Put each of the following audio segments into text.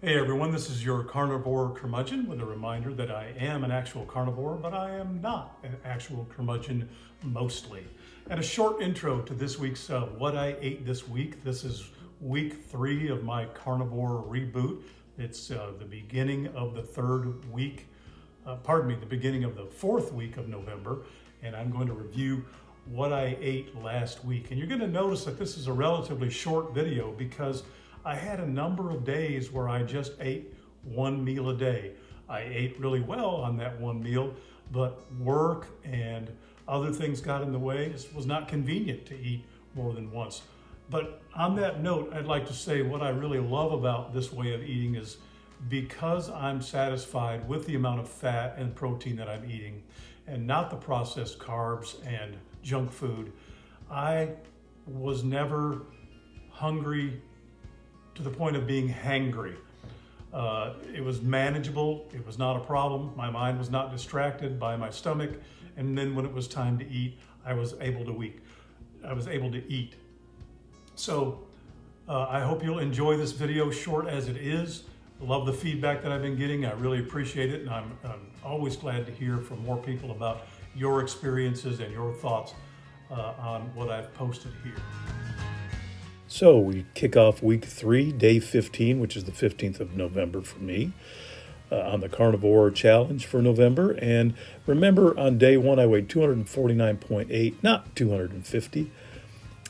Hey everyone, this is your carnivore curmudgeon with a reminder that I am an actual carnivore, but I am not an actual curmudgeon mostly. And a short intro to this week's What I Ate This Week. This is week 3 of my Carnivore Reboot. It's the beginning of the the beginning of the 4th week of November, and I'm going to review what I ate last week. And you're going to notice that this is a relatively short video because I had a number of days where I just ate one meal a day. I ate really well on that one meal, but work and other things got in the way. It was not convenient to eat more than once. But on that note, I'd like to say what I really love about this way of eating is because I'm satisfied with the amount of fat and protein that I'm eating and not the processed carbs and junk food, I was never hungry to the point of being hangry. It was manageable, it was not a problem, my mind was not distracted by my stomach, and then when it was time to eat, I was able to eat. So I hope you'll enjoy this video, short as it is. Love the feedback that I've been getting, I really appreciate it, and I'm always glad to hear from more people about your experiences and your thoughts on what I've posted here. So we kick off week 3, day 15, which is the 15th of November for me, on the Carnivore Challenge for November. And remember, on day 1, I weighed 249.8, not 250.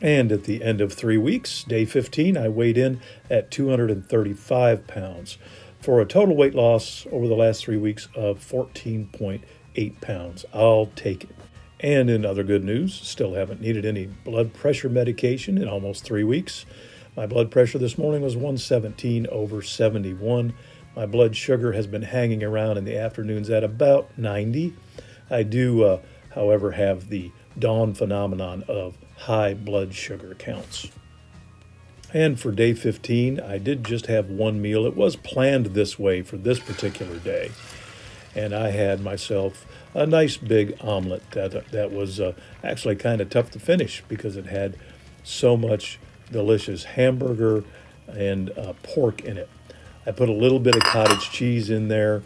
And at the end of 3 weeks, day 15, I weighed in at 235 pounds for a total weight loss over the last 3 weeks of 14.8 pounds. I'll take it. And in other good news, still haven't needed any blood pressure medication in almost 3 weeks. My blood pressure this morning was 117/71. My blood sugar has been hanging around in the afternoons at about 90. I do, however, have the dawn phenomenon of high blood sugar counts. And for day 15, I did just have one meal. It was planned this way for this particular day. And I had myself a nice big omelet that was actually kind of tough to finish because it had so much delicious hamburger and pork in it. I put a little bit of cottage cheese in there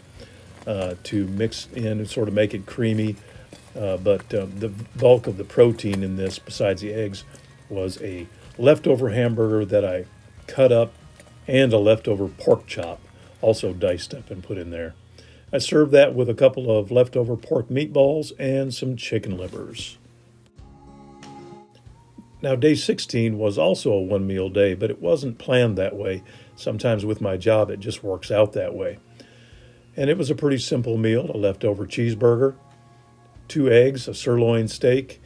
to mix in and sort of make it creamy, but the bulk of the protein in this, besides the eggs, was a leftover hamburger that I cut up and a leftover pork chop, also diced up and put in there. I served that with a couple of leftover pork meatballs and some chicken livers. Now, day 16 was also a one-meal day, but it wasn't planned that way. Sometimes with my job, it just works out that way. And it was a pretty simple meal, a leftover cheeseburger, 2 eggs, a sirloin steak,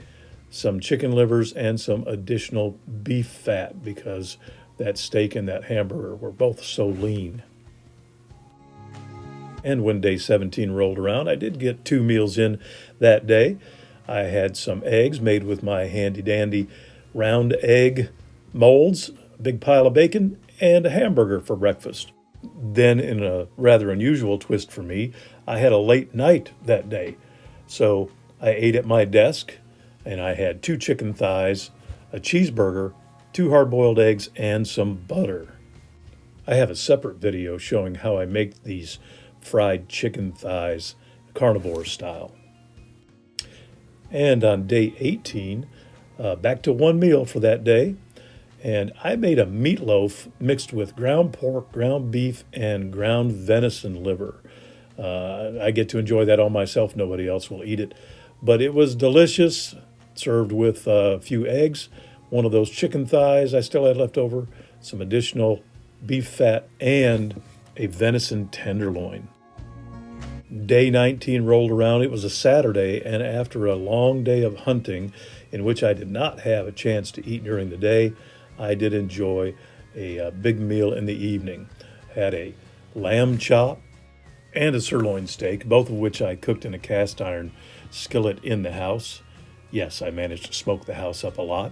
some chicken livers, and some additional beef fat because that steak and that hamburger were both so lean. And when day 17 rolled around, I did get 2 meals in that day. I had some eggs made with my handy-dandy round egg molds, a big pile of bacon, and a hamburger for breakfast. Then, in a rather unusual twist for me, I had a late night that day. So I ate at my desk, and I had 2 chicken thighs, a cheeseburger, 2 hard-boiled eggs, and some butter. I have a separate video showing how I make these fried chicken thighs, carnivore style. And on day 18, back to one meal for that day, and I made a meatloaf mixed with ground pork, ground beef, and ground venison liver. I get to enjoy that all myself. Nobody else will eat it. But it was delicious, served with a few eggs, one of those chicken thighs I still had left over, some additional beef fat, and a venison tenderloin. Day 19 rolled around. It was a Saturday, and after a long day of hunting, in which I did not have a chance to eat during the day, I did enjoy a big meal in the evening. Had a lamb chop and a sirloin steak, both of which I cooked in a cast iron skillet in the house. Yes, I managed to smoke the house up a lot.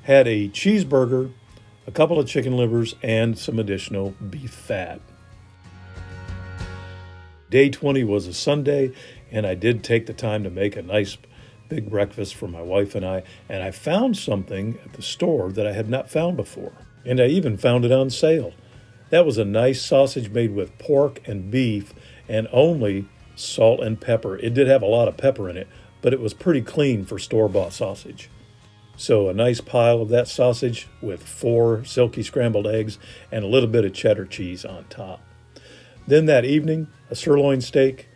Had a cheeseburger, a couple of chicken livers, and some additional beef fat. Day 20 was a Sunday, and I did take the time to make a nice big breakfast for my wife and I found something at the store that I had not found before. And I even found it on sale. That was a nice sausage made with pork and beef and only salt and pepper. It did have a lot of pepper in it, but it was pretty clean for store-bought sausage. So a nice pile of that sausage with 4 silky scrambled eggs and a little bit of cheddar cheese on top. Then that evening, a sirloin steak.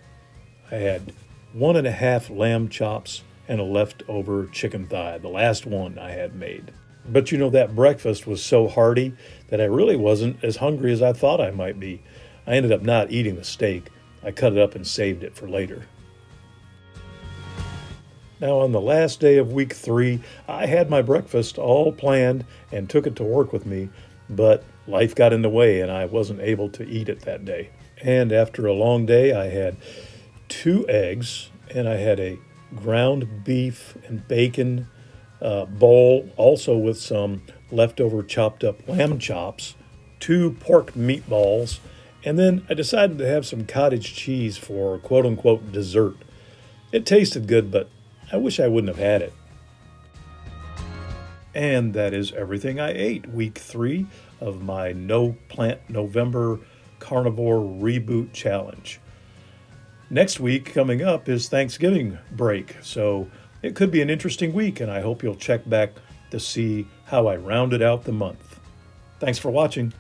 I had 1.5 lamb chops and a leftover chicken thigh, the last one I had made. But you know, that breakfast was so hearty that I really wasn't as hungry as I thought I might be. I ended up not eating the steak. I cut it up and saved it for later. Now, on the last day of week 3, I had my breakfast all planned and took it to work with me, but life got in the way and I wasn't able to eat it that day. And after a long day, I had 2 eggs and I had a ground beef and bacon bowl, also with some leftover chopped up lamb chops, 2 pork meatballs, and then I decided to have some cottage cheese for quote unquote dessert. It tasted good, but I wish I wouldn't have had it. And that is everything I ate week 3 of my No Plant November Carnivore Reboot Challenge. Next week coming up is Thanksgiving break, so it could be an interesting week, and I hope you'll check back to see how I rounded out the month. Thanks for watching.